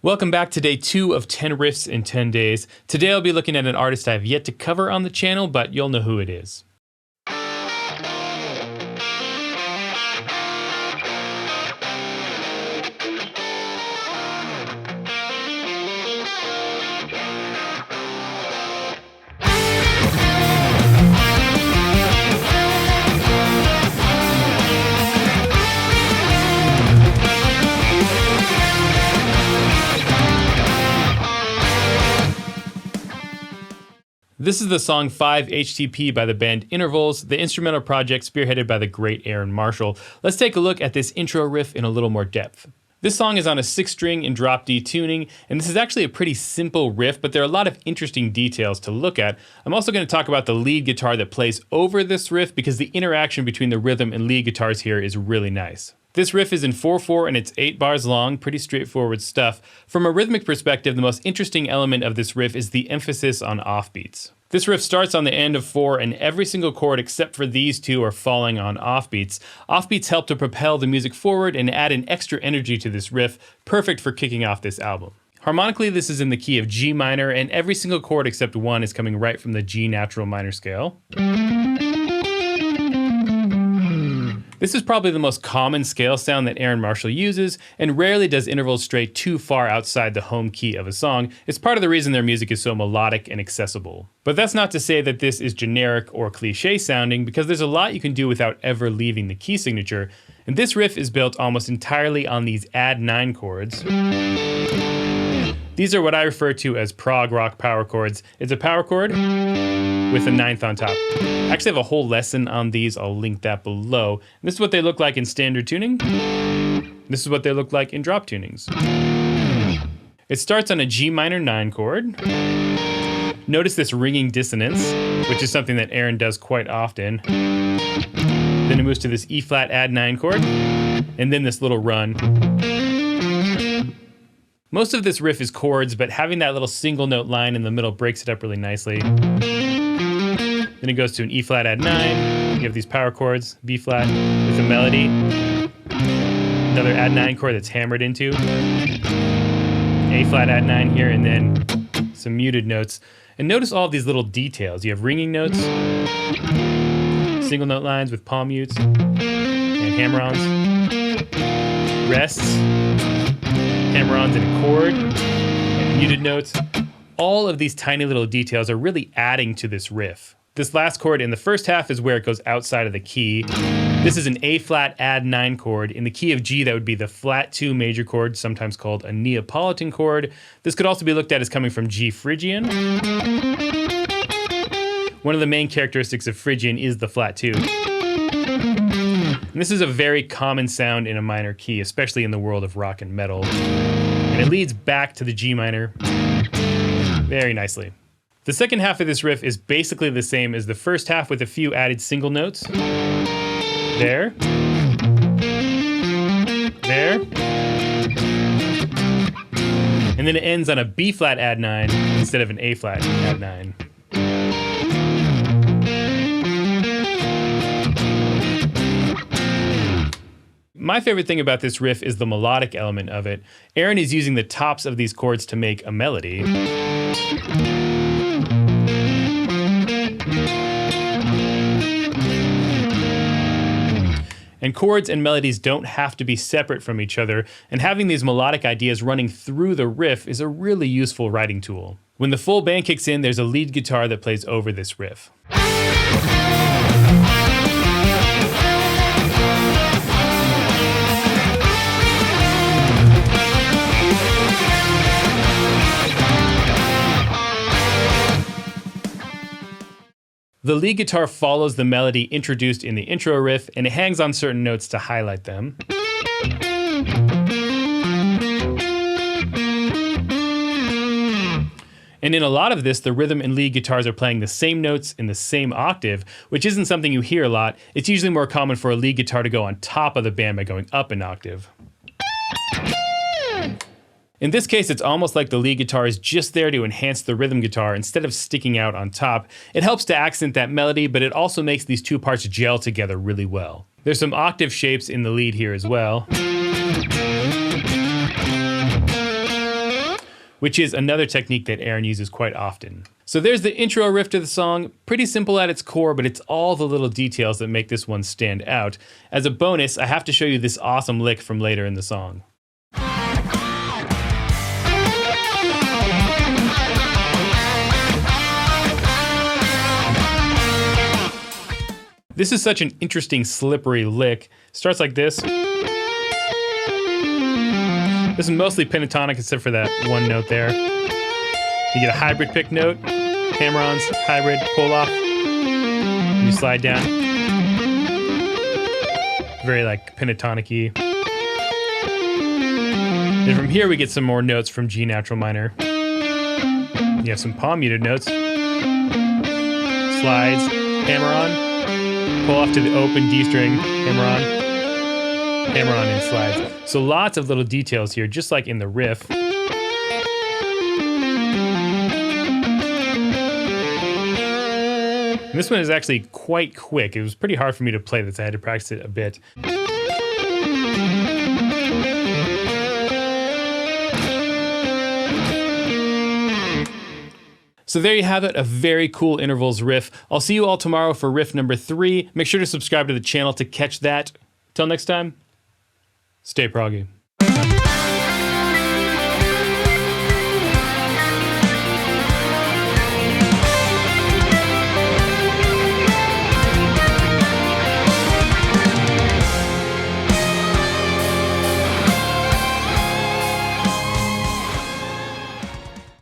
Welcome back to day 2 of 10 riffs in 10 days. Today I'll be looking at an artist I've yet to cover on the channel, but you'll know who it is. This is the song 5-HTP by the band Intervals, the instrumental project spearheaded by the great Aaron Marshall. Let's take a look at this intro riff in a little more depth. This song is on a 6-string in drop D tuning, and this is actually a pretty simple riff, but there are a lot of interesting details to look at. I'm also going to talk about the lead guitar that plays over this riff because the interaction between the rhythm and lead guitars here is really nice. This riff is in 4/4 and it's 8 bars long, pretty straightforward stuff. From a rhythmic perspective, the most interesting element of this riff is the emphasis on offbeats. This riff starts on the end of 4 and every single chord except for these two are falling on offbeats. Offbeats help to propel the music forward and add an extra energy to this riff, perfect for kicking off this album. Harmonically, this is in the key of G minor and every single chord except one is coming right from the G natural minor scale. This is probably the most common scale sound that Aaron Marshall uses, and rarely does Intervals stray too far outside the home key of a song. It's part of the reason their music is so melodic and accessible. But that's not to say that this is generic or cliche sounding, because there's a lot you can do without ever leaving the key signature, and this riff is built almost entirely on these add 9 chords. These are what I refer to as prog rock power chords. It's a power chord with a 9th on top. I actually have a whole lesson on these, I'll link that below. This is what they look like in standard tuning. This is what they look like in drop tunings. It starts on a G minor 9 chord. Notice this ringing dissonance, which is something that Aaron does quite often. Then it moves to this E flat add 9 chord, and then this little run. Most of this riff is chords, but having that little single note line in the middle breaks it up really nicely. Then it goes to an E flat add 9. You have these power chords, B flat with a melody. Another add 9 chord that's hammered into. A flat add 9 here, and then some muted notes. And notice all of these little details. You have ringing notes, single note lines with palm mutes, and hammer-ons, rests, hammer-ons in a chord, and muted notes. All of these tiny little details are really adding to this riff. This last chord in the first half is where it goes outside of the key. This is an A flat add 9 chord. In the key of G, that would be the flat 2 major chord, sometimes called a Neapolitan chord. This could also be looked at as coming from G Phrygian. One of the main characteristics of Phrygian is the flat 2. And this is a very common sound in a minor key, especially in the world of rock and metal. And it leads back to the G minor very nicely. The second half of this riff is basically the same as the first half with a few added single notes. There. There. And then it ends on a B flat add 9 instead of an A flat add 9. My favorite thing about this riff is the melodic element of it. Aaron is using the tops of these chords to make a melody. And chords and melodies don't have to be separate from each other, and having these melodic ideas running through the riff is a really useful writing tool. When the full band kicks in, there's a lead guitar that plays over this riff. The lead guitar follows the melody introduced in the intro riff, and it hangs on certain notes to highlight them. And in a lot of this, the rhythm and lead guitars are playing the same notes in the same octave, which isn't something you hear a lot. It's usually more common for a lead guitar to go on top of the band by going up an octave. In this case, it's almost like the lead guitar is just there to enhance the rhythm guitar instead of sticking out on top. It helps to accent that melody, but it also makes these two parts gel together really well. There's some octave shapes in the lead here as well. which is another technique that Aaron uses quite often. So there's the intro riff to the song, pretty simple at its core, but it's all the little details that make this one stand out. As a bonus, I have to show you this awesome lick from later in the song. This is such an interesting slippery lick. Starts like this. This is mostly pentatonic except for that one note there. You get a hybrid pick note, hammer-ons, hybrid, pull-off, and you slide down. Very like pentatonic-y. Then from here we get some more notes from G natural minor. You have some palm muted notes. Slides, hammer-on, pull off to the open D string, hammer-on, hammer-on, and slides. So lots of little details here, just like in the riff. And this one is actually quite quick. It was pretty hard for me to play this. I had to practice it a bit. So there you have it, a very cool intervals riff. I'll see you all tomorrow for riff number 3. Make sure to subscribe to the channel to catch that. Till next time, stay proggy.